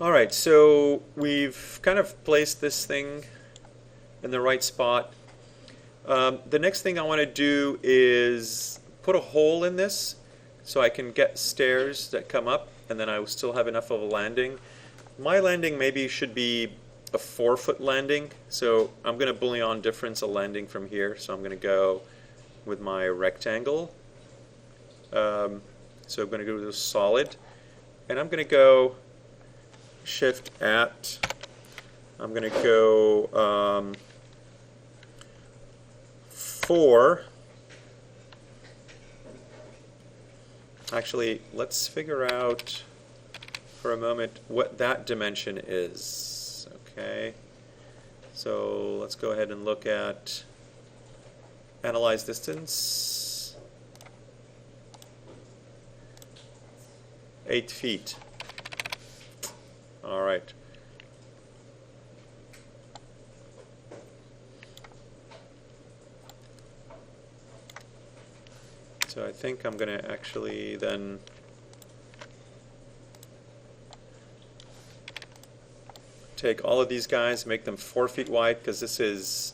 Alright, so we've kind of placed this thing in the right spot. The next thing I want to do is put a hole in this so I can get stairs that come up, and then I will still have enough of a landing. My landing maybe should be a 4-foot landing, so I'm going to Boolean difference a landing from here, so I'm going to go with my rectangle. So I'm going to go to solid, and I'm going to go shift at, I'm going to go 4. Actually, let's figure out for a moment what that dimension is. Okay, so let's go ahead and look at analyze distance. 8 feet. All right. So I think I'm going to actually then take all of these guys, make them 4 feet wide, because this is,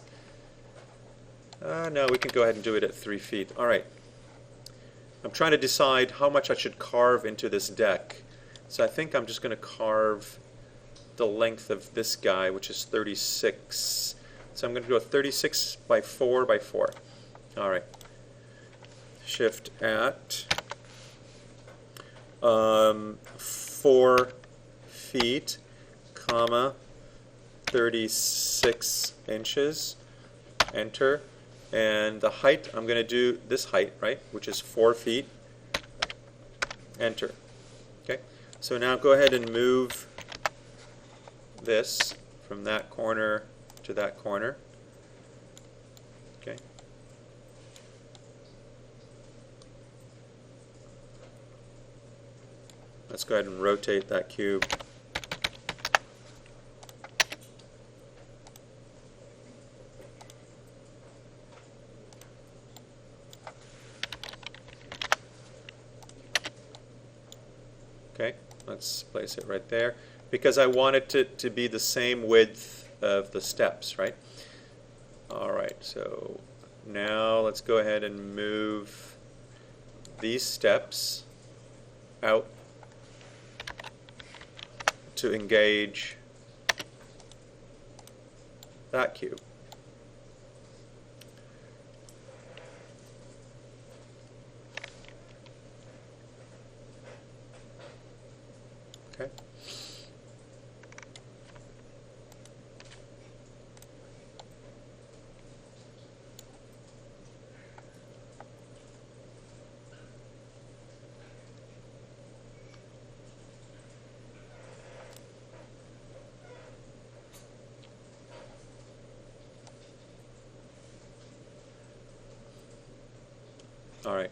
no, we can go ahead and do it at 3 feet. All right. I'm trying to decide how much I should carve into this deck. So I think I'm just going to carve the length of this guy, which is 36. So I'm going to do a 36 by 4 by 4. All right. Shift at 4 feet, comma, 36 inches. Enter. And the height, I'm going to do this height, right, which is 4 feet. Enter. Okay. So now go ahead and move this from that corner to that corner. Okay. Let's go ahead and rotate that cube. Okay, let's place it right there, because I want it to be the same width of the steps, right? All right, so now let's go ahead and move these steps out to engage that cube. Okay. All right.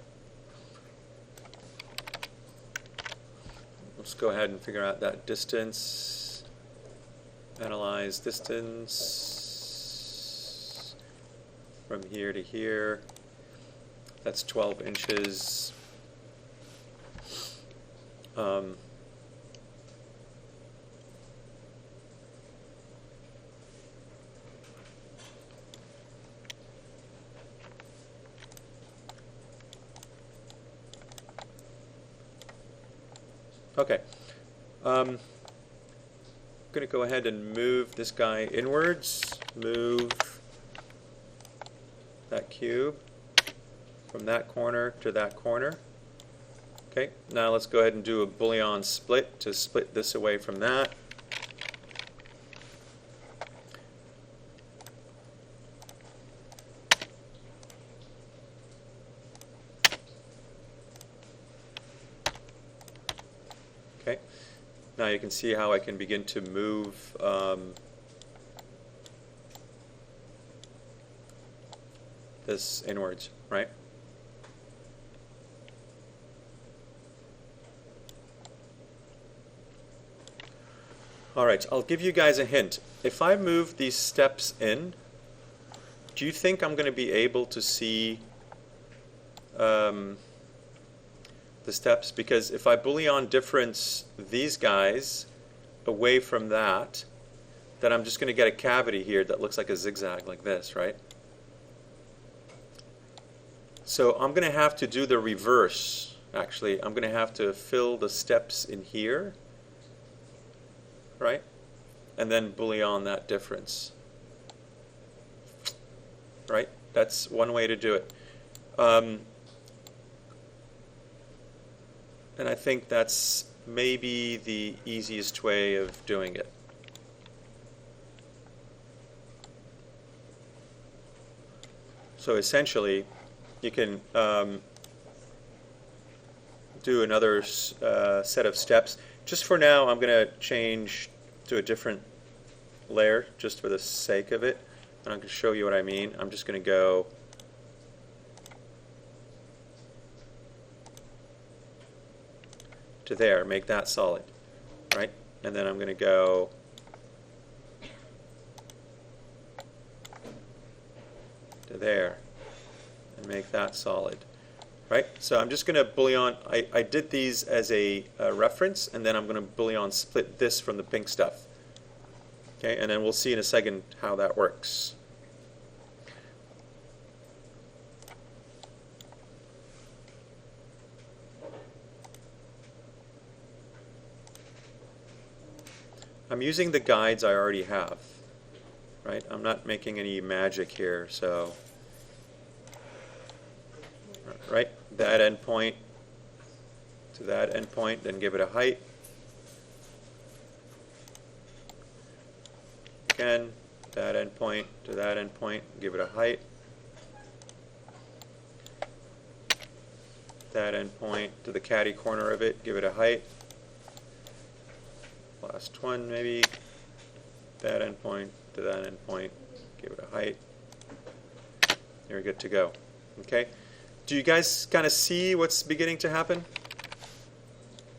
Let's go ahead and figure out that distance. Analyze distance from here to here. That's 12 inches. Okay. I'm going to go ahead and move this guy inwards. Move that cube from that corner to that corner. Okay, now let's go ahead and do a Boolean split to split this away from that. Okay, now you can see how I can begin to move this inwards, right? All right, I'll give you guys a hint. If I move these steps in, do you think I'm going to be able to see the steps? Because if I Boolean difference these guys, away from that, then I'm just going to get a cavity here that looks like a zigzag like this, right? So I'm going to have to do the reverse, actually. I'm going to have to fill the steps in here, right? And then bullion that difference, right? That's one way to do it. And I think that's maybe the easiest way of doing it. So essentially, you can do another set of steps. Just for now, I'm going to change to a different layer just for the sake of it. And I'm going to show you what I mean. I'm just going to go to there, make that solid, right? And then I'm going to go to there and make that solid, right? So I'm just going to bullion, I did these as a reference, and then I'm going to bullion split this from the pink stuff. Okay, and then we'll see in a second how that works. I'm using the guides I already have, right? I'm not making any magic here, so, right? That endpoint to that endpoint, then give it a height. Again, that endpoint to that endpoint, give it a height. That endpoint to the catty corner of it, give it a height. Last one, maybe. That endpoint to that endpoint, give it a height. You're good to go. Okay? Do you guys kind of see what's beginning to happen?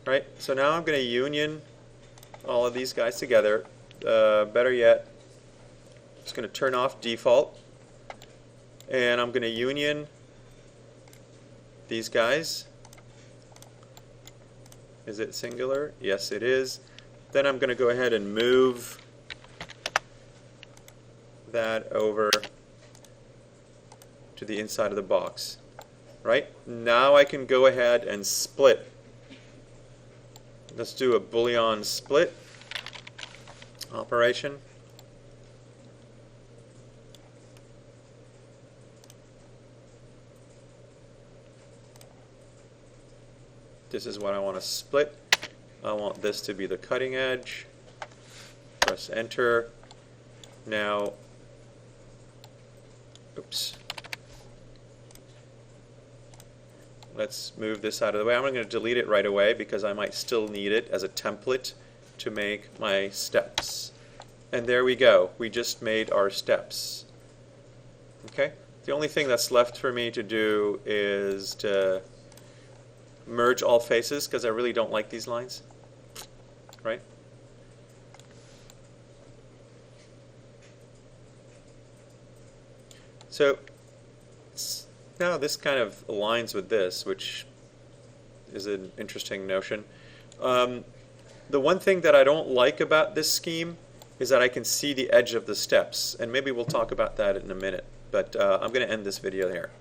Right? So now I'm going to union all of these guys together. Better yet, I'm just going to turn off default. And I'm going to union these guys. Is it singular? Yes, it is. Then I'm going to go ahead and move that over to the inside of the box. Right? Now I can go ahead and split. Let's do a bullion split operation. This is what I want to split. I want this to be the cutting edge. Press enter. Now, oops. Let's move this out of the way. I'm not going to delete it right away because I might still need it as a template to make my steps. And there we go. We just made our steps. Okay? The only thing that's left for me to do is to merge all faces because I really don't like these lines. Right? So now this kind of aligns with this, which is an interesting notion. The one thing that I don't like about this scheme is that I can see the edge of the steps, and maybe we'll talk about that in a minute. But I'm going to end this video here.